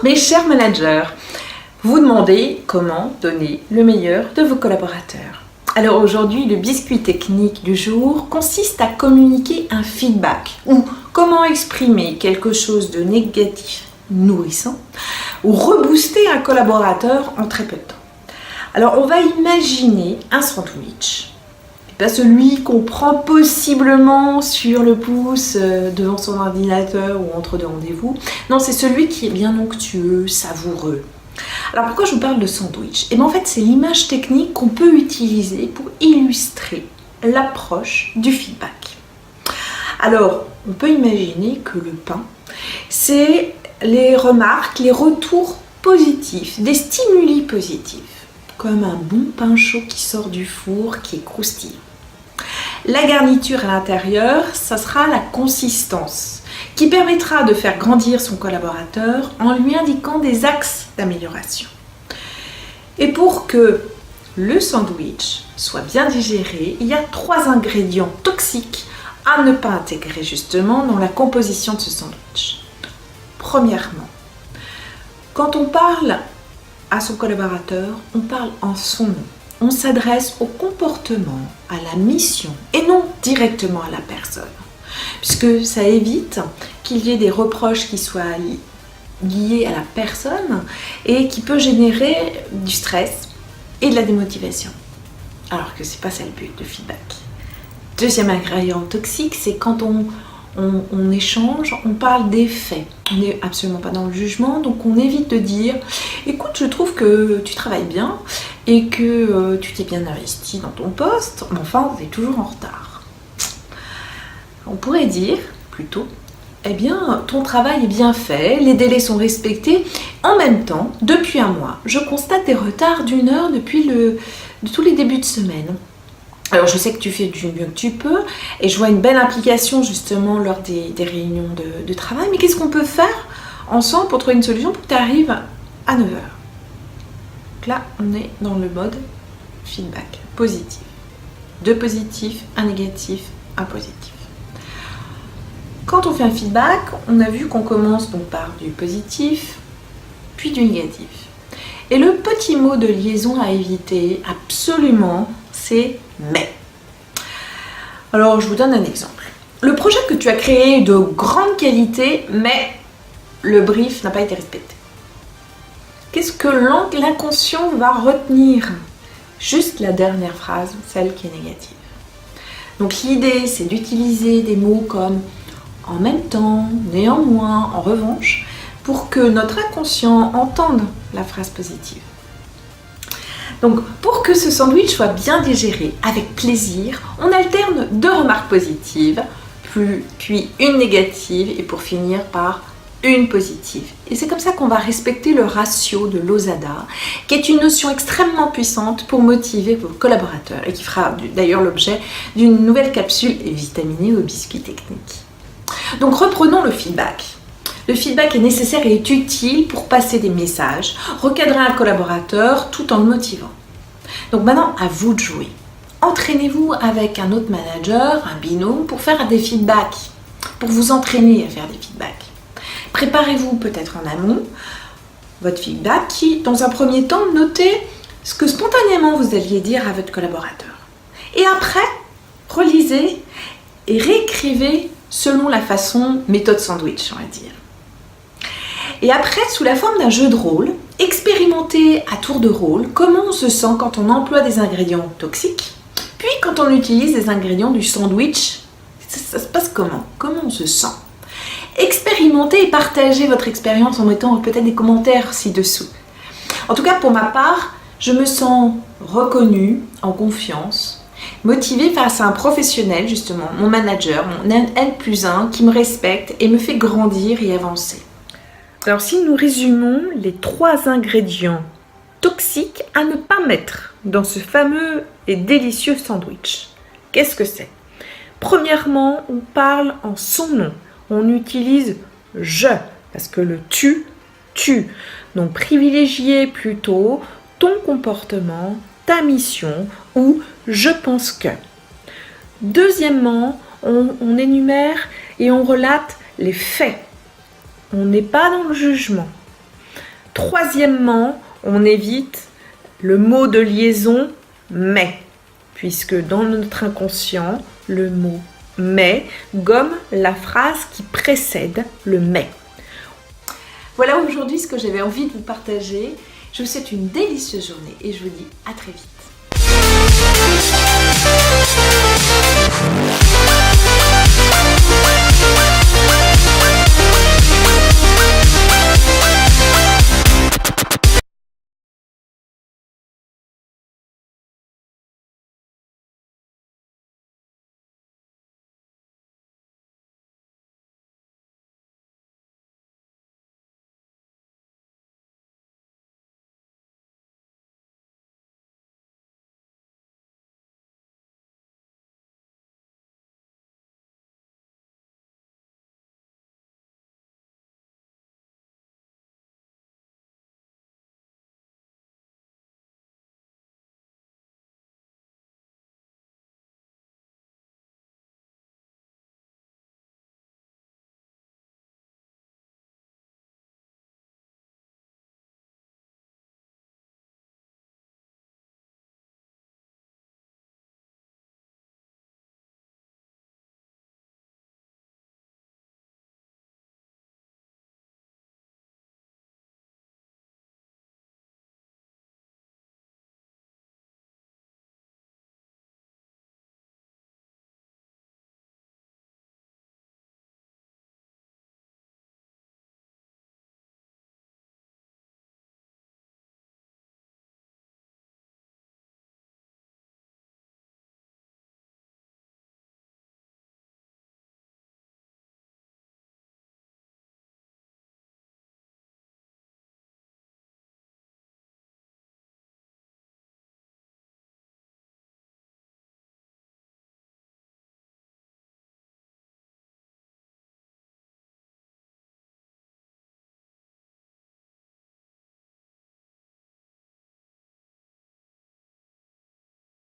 mes chers managers, vous demandez comment donner le meilleur de vos collaborateurs. Alors aujourd'hui, le biscuit technique du jour consiste à communiquer un feedback ou comment exprimer quelque chose de négatif nourrissant ou rebooster un collaborateur en très peu de temps. Alors on va imaginer un sandwich. Pas celui qu'on prend possiblement sur le pouce devant son ordinateur ou entre deux rendez-vous. Non, c'est celui qui est bien onctueux, savoureux. Alors pourquoi je vous parle de sandwich? Et bien en fait, c'est l'image technique qu'on peut utiliser pour illustrer l'approche du feedback. Alors, on peut imaginer que le pain, c'est les remarques, les retours positifs, des stimuli positifs, comme un bon pain chaud qui sort du four, qui est croustillant. La garniture à l'intérieur, ça sera la consistance qui permettra de faire grandir son collaborateur en lui indiquant des axes d'amélioration. Et pour que le sandwich soit bien digéré, il y a 3 ingrédients toxiques à ne pas intégrer justement dans la composition de ce sandwich. Premièrement, quand on parle à son collaborateur, on parle en son nom. On s'adresse au comportement, à la mission et non directement à la personne. Puisque ça évite qu'il y ait des reproches qui soient liés à la personne et qui peut générer du stress et de la démotivation. Alors que c'est pas ça le but de feedback. Deuxième ingrédient toxique, c'est quand on échange, on parle des faits. On n'est absolument pas dans le jugement, donc on évite de dire « Écoute, je trouve que tu travailles bien et que tu t'es bien investi dans ton poste, mais enfin, tu es toujours en retard. » On pourrait dire plutôt « Eh bien, ton travail est bien fait, les délais sont respectés. En même temps, depuis un mois, je constate des retards d'1 heure de tous les débuts de semaine. » Alors je sais que tu fais du mieux que tu peux et je vois une belle implication justement lors des réunions de travail, mais qu'est-ce qu'on peut faire ensemble pour trouver une solution pour que tu arrives à 9h? Donc là, on est dans le mode feedback positif. 2 positifs, un négatif, un positif. Quand on fait un feedback, on a vu qu'on commence donc par du positif, puis du négatif. Et le petit mot de liaison à éviter absolument, c'est « mais ». Alors, je vous donne un exemple. Le projet que tu as créé est de grande qualité, mais le brief n'a pas été respecté. Qu'est-ce que l'inconscient va retenir? Juste la dernière phrase, celle qui est négative. Donc l'idée, c'est d'utiliser des mots comme « en même temps »,« néanmoins »,« en revanche », pour que notre inconscient entende la phrase positive. Donc, pour que ce sandwich soit bien digéré avec plaisir, on alterne 2 remarques positives, puis une négative et pour finir par une positive. Et c'est comme ça qu'on va respecter le ratio de l'OSADA, qui est une notion extrêmement puissante pour motiver vos collaborateurs et qui fera d'ailleurs l'objet d'une nouvelle capsule vitaminée au biscuit technique. Donc, reprenons le feedback. Le feedback est nécessaire et est utile pour passer des messages, recadrer un collaborateur tout en le motivant. Donc maintenant, à vous de jouer. Entraînez-vous avec un autre manager, un binôme, pour faire des feedbacks, pour vous entraîner à faire des feedbacks. Préparez-vous peut-être en amont votre feedback qui, dans un premier temps, notez ce que spontanément vous alliez dire à votre collaborateur. Et après, relisez et réécrivez selon la façon méthode sandwich, on va dire. Et après, sous la forme d'un jeu de rôle, expérimentez à tour de rôle comment on se sent quand on emploie des ingrédients toxiques, puis quand on utilise des ingrédients du sandwich, ça se passe comment? Comment on se sent? Expérimentez et partagez votre expérience en mettant peut-être des commentaires ci-dessous. En tout cas, pour ma part, je me sens reconnue, en confiance, motivée face à un professionnel, justement, mon manager, mon N+1, qui me respecte et me fait grandir et avancer. Alors, si nous résumons les 3 ingrédients toxiques à ne pas mettre dans ce fameux et délicieux sandwich, qu'est-ce que c'est? Premièrement, on parle en son nom. On utilise « je » parce que le « tu » tue. Donc, privilégiez plutôt ton comportement, ta mission ou « je pense que ». Deuxièmement, on énumère et on relate les faits. On n'est pas dans le jugement. Troisièmement, on évite le mot de liaison mais, puisque dans notre inconscient, le mot mais gomme la phrase qui précède le mais. Voilà aujourd'hui ce que j'avais envie de vous partager. Je vous souhaite une délicieuse journée et je vous dis à très vite.